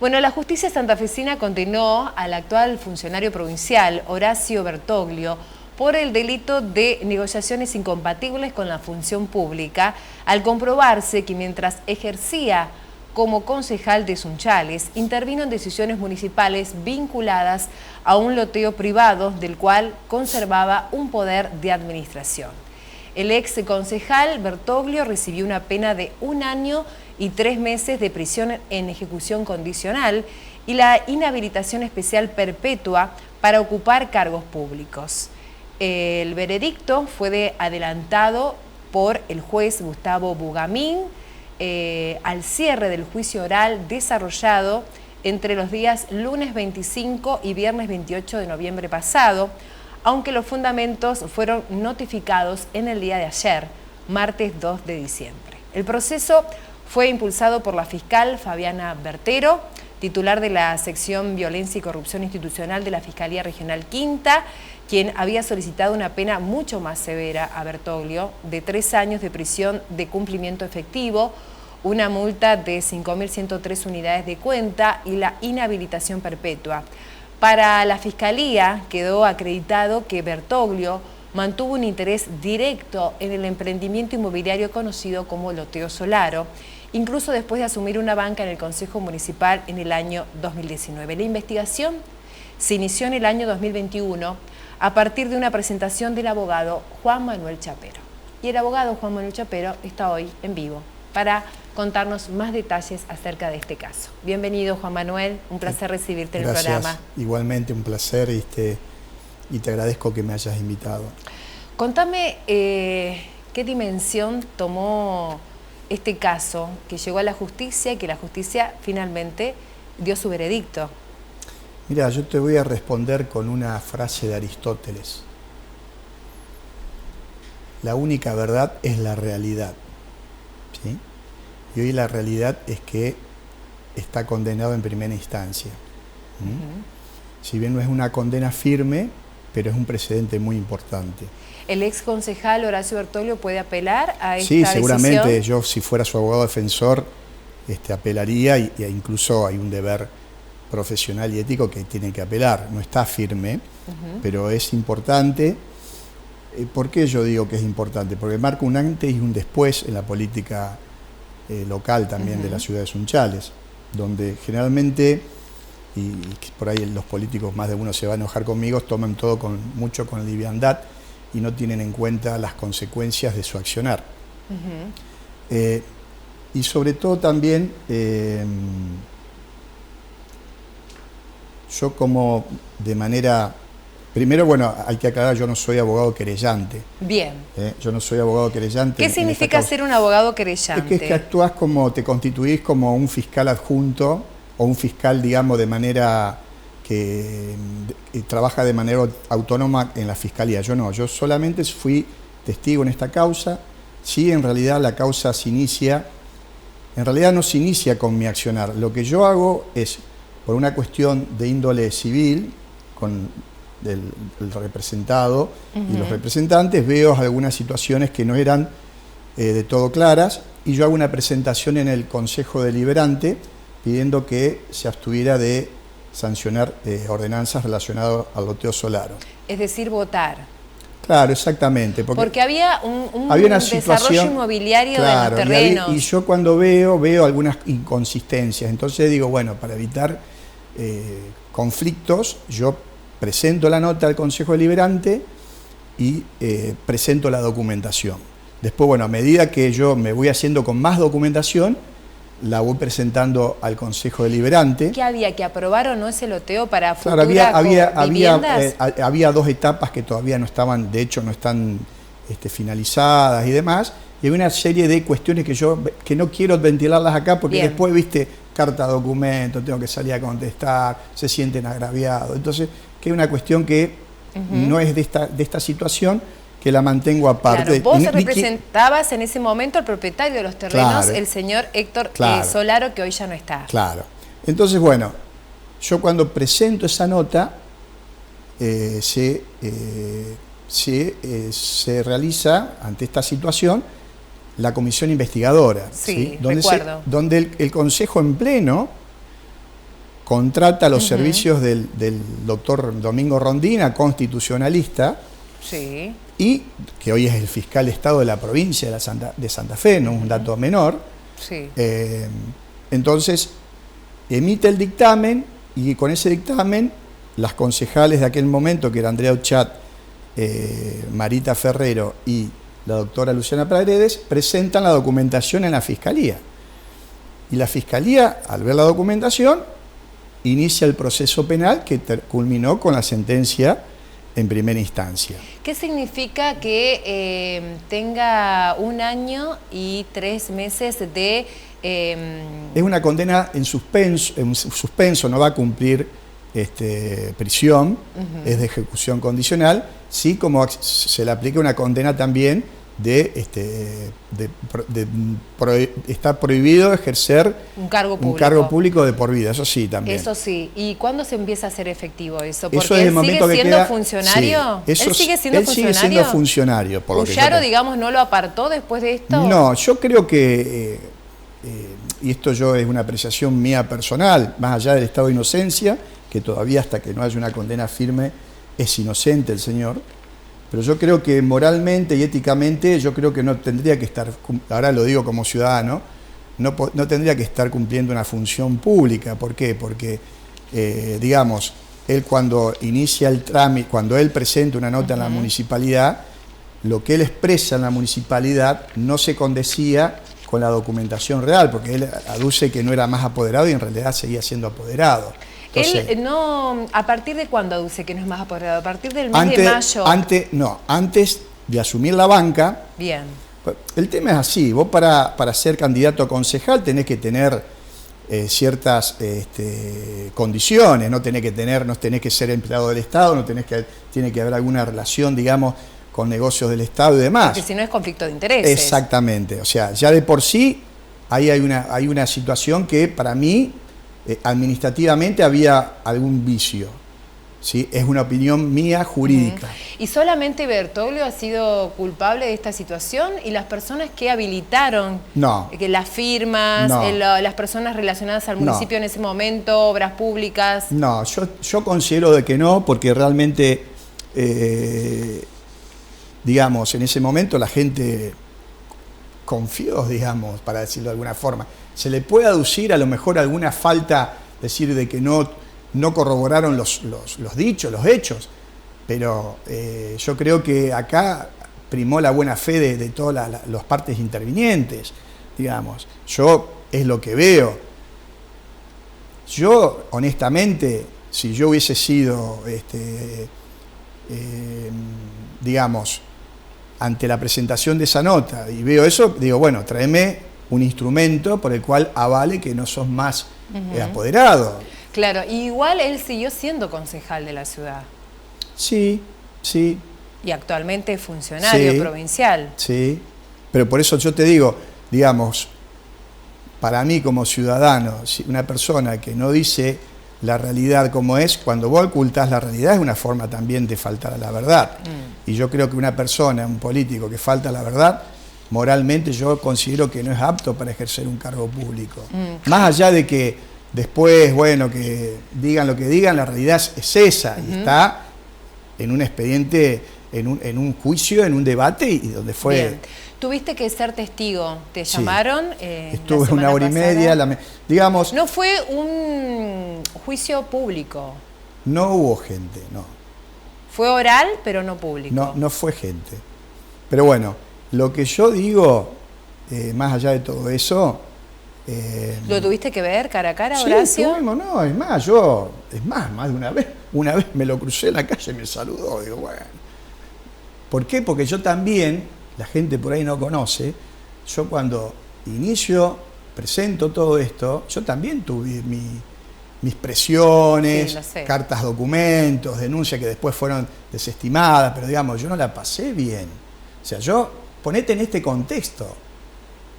Bueno, la justicia santafesina condenó al actual funcionario provincial, Horacio Bertoglio, por el delito de negociaciones incompatibles con la función pública, al comprobarse que mientras ejercía como concejal de Sunchales, intervino en decisiones municipales vinculadas a un loteo privado del cual conservaba un poder de administración. El ex concejal Bertoglio recibió una pena de 1 año y 3 meses de prisión en ejecución condicional y la inhabilitación especial perpetua para ocupar cargos públicos. El veredicto fue adelantado por el juez Gustavo Bugamín al cierre del juicio oral desarrollado entre los días lunes 25 y viernes 28 de noviembre pasado, aunque los fundamentos fueron notificados en el día de ayer, martes 2 de diciembre. El proceso fue impulsado por la fiscal Fabiana Bertero, titular de la sección Violencia y Corrupción Institucional de la Fiscalía Regional Quinta, quien había solicitado una pena mucho más severa a Bertoglio, de 3 años de prisión de cumplimiento efectivo, una multa de 5.103 unidades de cuenta y la inhabilitación perpetua. Para la Fiscalía quedó acreditado que Bertoglio mantuvo un interés directo en el emprendimiento inmobiliario conocido como Loteo Solaro, incluso después de asumir una banca en el Consejo Municipal en el año 2019. La investigación se inició en el año 2021 a partir de una presentación del abogado Juan Manuel Chapero. Y el abogado Juan Manuel Chapero está hoy en vivo para contarnos más detalles acerca de este caso. Bienvenido, Juan Manuel, un placer recibirte en el programa. Igualmente un placer y te agradezco que me hayas invitado. Contame qué dimensión tomó este caso que llegó a la justicia y que la justicia finalmente dio su veredicto. Mira, yo te voy a responder con una frase de Aristóteles. La única verdad es la realidad, ¿sí? Y hoy la realidad es que está condenado en primera instancia. Si bien no es una condena firme, pero es un precedente muy importante. ¿El ex concejal Horacio Bertoglio puede apelar a esta decisión? Sí, seguramente. decisión? Yo, si fuera su abogado defensor, apelaría y incluso hay un deber profesional y ético que tiene que apelar. No está firme, pero es importante. ¿Por qué yo digo que es importante? Porque marca un antes y un después en la política local también de la ciudad de Sunchales, donde generalmente, y por ahí los políticos más de uno se va a enojar conmigo, toman todo mucho con liviandad y no tienen en cuenta las consecuencias de su accionar. Y sobre todo también, yo como de manera... Primero, bueno, hay que aclarar, yo no soy abogado querellante. Bien. Yo no soy abogado querellante. ¿Qué significa ser un abogado querellante? Es que actúas te constituís como un fiscal adjunto o un fiscal, digamos, de manera que trabaja de manera autónoma en la fiscalía. Yo no, yo solamente fui testigo en esta causa. Sí, en realidad la causa en realidad no se inicia con mi accionar. Lo que yo hago es, por una cuestión de índole civil, con el representado y los representantes, veo algunas situaciones que no eran de todo claras y yo hago una presentación en el Consejo Deliberante pidiendo que se abstuviera de sancionar ordenanzas relacionadas al loteo Solaro. Es decir, votar. Claro, exactamente. Porque había un una desarrollo inmobiliario de los terrenos. Y yo cuando veo algunas inconsistencias. Entonces digo, bueno, para evitar conflictos, yo presento la nota al Consejo Deliberante y presento la documentación. Después, bueno, a medida que yo me voy haciendo con más documentación, la voy presentando al Consejo Deliberante. ¿Qué había? ¿Que aprobar o no ese loteo para futuras viviendas? Había 2 etapas que todavía no estaban, de hecho no están finalizadas y demás. Y hay una serie de cuestiones que no quiero ventilarlas acá porque después, viste, carta documento, tengo que salir a contestar, se sienten agraviados. Entonces, que es una cuestión que no es de esta situación, que la mantengo aparte. Claro, vos representabas en ese momento al propietario de los terrenos, el señor Héctor Solaro, que hoy ya no está. Claro. Entonces, bueno, yo cuando presento esa nota, se realiza, ante esta situación, la comisión investigadora. Sí, Donde, recuerdo. donde el Consejo en pleno contrata los servicios del doctor Domingo Rondina, constitucionalista, Sí. y que hoy es el fiscal de Estado de la provincia de Santa Fe, no es un dato menor. Sí. Entonces, emite el dictamen y con ese dictamen las concejales de aquel momento, que era Andrea Uchat, Marita Ferrero y la doctora Luciana Paredes, presentan la documentación en la Fiscalía. Y la Fiscalía, al ver la documentación, inicia el proceso penal que culminó con la sentencia en primera instancia. ¿Qué significa que tenga 1 año y 3 meses de... Es una condena en suspenso, no va a cumplir prisión, es de ejecución condicional, sí, como se le aplica una condena también está prohibido ejercer un cargo público de por vida, eso sí también. Eso sí. ¿Y cuándo se empieza a hacer efectivo eso? Porque eso es el momento sigue que siendo queda, funcionario. Sí, ¿Él sigue siendo él funcionario? Sigue siendo funcionario. Por lo que ¿Ullaro, digamos, no lo apartó después de esto? No, yo creo que, y esto yo es una apreciación mía personal, más allá del estado de inocencia, que todavía hasta que no haya una condena firme es inocente el señor, pero yo creo que moralmente y éticamente yo creo que no tendría que estar, ahora lo digo como ciudadano, no tendría que estar cumpliendo una función pública. ¿Por qué? Porque, digamos, él cuando inicia el trámite, cuando él presenta una nota en la municipalidad, lo que él expresa en la municipalidad no se condecía con la documentación real, porque él aduce que no era más apoderado y en realidad seguía siendo apoderado. Entonces, él no, ¿a partir de cuándo aduce que no es más apoderado? ¿A partir del mes de mayo? Antes de asumir la banca. Bien. El tema es así, vos para ser candidato a concejal tenés que tener ciertas condiciones, no tenés que ser empleado del Estado, tiene que haber alguna relación, digamos, con negocios del Estado y demás. Porque si no es conflicto de intereses. Exactamente, o sea, ya de por sí ahí hay una situación que para mí administrativamente había algún vicio, ¿sí? Es una opinión mía jurídica. ¿Y solamente Bertoglio ha sido culpable de esta situación? ¿Y las personas que habilitaron? No. Que las firmas, no. Las personas relacionadas al municipio en ese momento, obras públicas. No, yo considero de que no, porque realmente, digamos, en ese momento la gente confió, digamos, para decirlo de alguna forma. Se le puede aducir a lo mejor alguna falta, decir de que no corroboraron los dichos, los hechos, pero yo creo que acá primó la buena fe de todas las partes intervinientes, digamos. Yo es lo que veo. Yo, honestamente, si yo hubiese sido, digamos, ante la presentación de esa nota y veo eso, digo, bueno, tráeme un instrumento por el cual avale que no sos más apoderado. Claro, y igual él siguió siendo concejal de la ciudad. Sí, sí. Y actualmente es funcionario provincial. Sí, pero por eso yo te digo, digamos, para mí como ciudadano, una persona que no dice la realidad como es, cuando vos ocultás la realidad es una forma también de faltar a la verdad. Y yo creo que una persona, un político que falta a la verdad, moralmente yo considero que no es apto para ejercer un cargo público. Más allá de que después, bueno, que digan lo que digan, la realidad es esa, y está en un expediente, en un juicio, en un debate, y donde fue... Bien. Tuviste que ser testigo, te llamaron. Estuve 1 hora y media, digamos... No fue un juicio público. No hubo gente, no. Fue oral, pero no público. No fue gente. Pero bueno, lo que yo digo, más allá de todo eso... ¿Lo tuviste que ver cara a cara, sí, Horacio? Estuvimos, no, más de una vez me lo crucé en la calle y me saludó, digo, bueno. ¿Por qué? Porque yo también, la gente por ahí no conoce, yo cuando presento todo esto, yo también tuve mis presiones, cartas, documentos, denuncias que después fueron desestimadas, pero digamos, yo no la pasé bien. O sea, ponete en este contexto.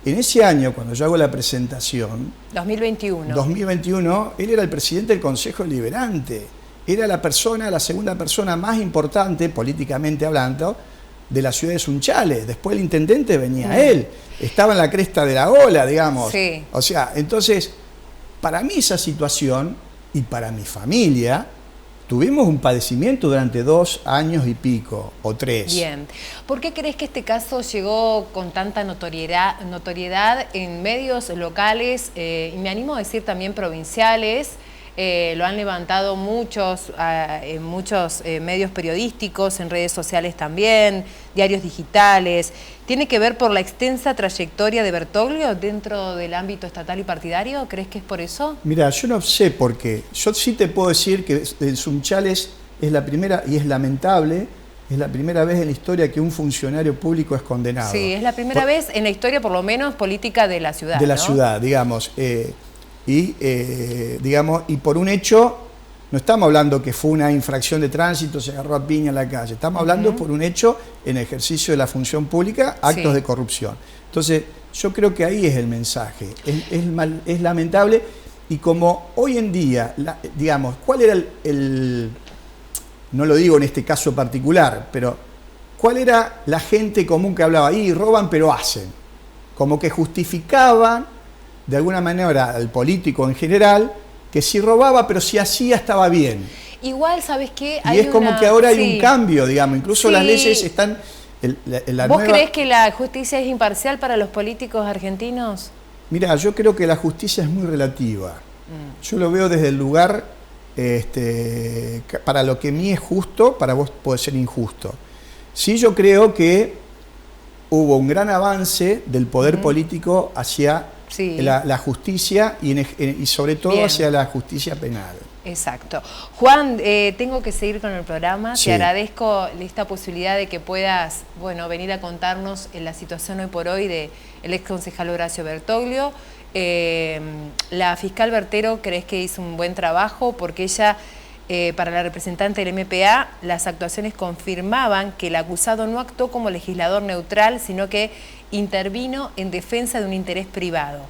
En ese año, cuando yo hago la presentación... 2021, él era el presidente del Consejo Deliberante. Era la segunda persona más importante, políticamente hablando, de la ciudad de Sunchales. Después el intendente venía él, estaba en la cresta de la ola, digamos. Sí. O sea, entonces, para mí esa situación y para mi familia, tuvimos un padecimiento durante 2 años y pico, o 3. Bien. ¿Por qué crees que este caso llegó con tanta notoriedad en medios locales, y me animo a decir también provinciales? Lo han levantado muchos medios periodísticos, en redes sociales también, diarios digitales. ¿Tiene que ver por la extensa trayectoria de Bertoglio dentro del ámbito estatal y partidario? ¿Crees que es por eso? Mira, yo no sé por qué. Yo sí te puedo decir que en Sunchales es la primera, y es lamentable, es la primera vez en la historia que un funcionario público es condenado. Sí, es la primera vez en la historia, por lo menos, política de la ciudad. De la ¿no? ciudad, digamos. Digamos, y por un hecho, no estamos hablando que fue una infracción de tránsito, se agarró a piña en la calle, estamos hablando por un hecho en ejercicio de la función pública, actos de corrupción. Entonces, yo creo que ahí es el mensaje, es lamentable, y como hoy en día, digamos, ¿cuál era no lo digo en este caso particular, pero cuál era la gente común que hablaba ahí, roban pero hacen? Como que justificaban de alguna manera al político en general, que si robaba, pero si hacía estaba bien. Igual, ¿sabes qué? Y es como que ahora hay un cambio, digamos, incluso las leyes están... ¿Vos creés que la justicia es imparcial para los políticos argentinos? Mirá, yo creo que la justicia es muy relativa. Yo lo veo desde el lugar, para lo que a mí es justo, para vos puede ser injusto. Sí, yo creo que hubo un gran avance del poder político hacia la justicia y sobre todo hacia la justicia penal. Exacto. Juan, tengo que seguir con el programa. Te agradezco esta posibilidad de que puedas, bueno, venir a contarnos la situación hoy por hoy del ex concejal Horacio Bertoglio. La fiscal Bertero, ¿crees que hizo un buen trabajo? Porque ella, para la representante del MPA, las actuaciones confirmaban que el acusado no actuó como legislador neutral, sino que intervino en defensa de un interés privado.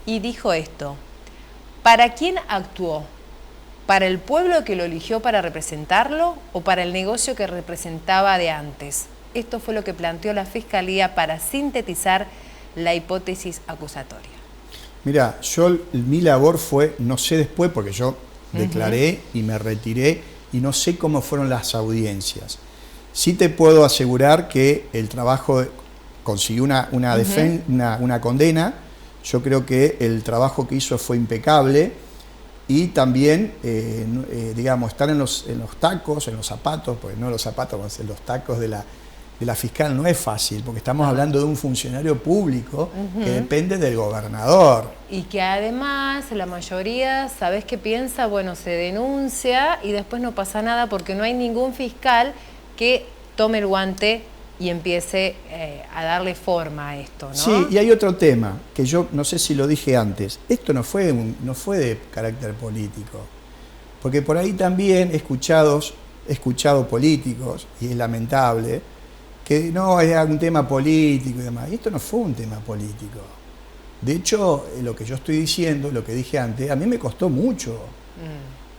Y dijo esto: ¿para quién actuó? ¿Para el pueblo que lo eligió para representarlo o para el negocio que representaba de antes? Esto fue lo que planteó la Fiscalía para sintetizar la hipótesis acusatoria. Mira, mi labor fue, no sé después, porque yo declaré y me retiré y no sé cómo fueron las audiencias. Sí te puedo asegurar que el trabajo consiguió una condena. Yo creo que el trabajo que hizo fue impecable. Y también, digamos, estar en los tacos, en los zapatos, pues no los zapatos, en los tacos de la fiscal no es fácil, porque estamos hablando de un funcionario público que depende del gobernador. Y que además la mayoría, ¿sabés qué piensa? Bueno, se denuncia y después no pasa nada porque no hay ningún fiscal que tome el guante y empiece a darle forma a esto, ¿no? Sí, y hay otro tema, que yo no sé si lo dije antes. Esto no fue de carácter político, porque por ahí también he escuchado políticos, y es lamentable, que no es un tema político y demás. Y esto no fue un tema político. De hecho, lo que yo estoy diciendo, lo que dije antes, a mí me costó mucho.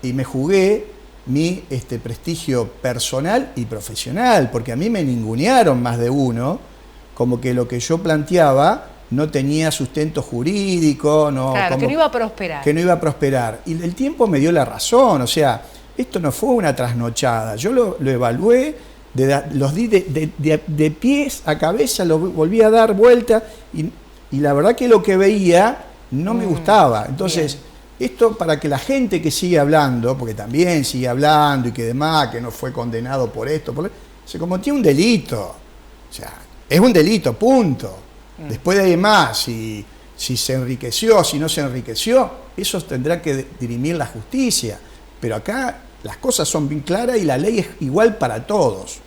Y me jugué mi prestigio personal y profesional, porque a mí me ningunearon más de uno, como que lo que yo planteaba no tenía sustento jurídico, claro, que no iba a prosperar. Que no iba a prosperar. Y el tiempo me dio la razón, o sea, esto no fue una trasnochada, yo lo evalué, los di de pies a cabeza, lo volví a dar vuelta, y la verdad que lo que veía no me gustaba. Entonces, esto para que la gente que sigue hablando, porque también sigue hablando y que demás, que no fue condenado por esto, se cometió un delito. O sea, es un delito, punto. Después de ahí más, si se enriqueció, si no se enriqueció, eso tendrá que dirimir la justicia. Pero acá las cosas son bien claras y la ley es igual para todos.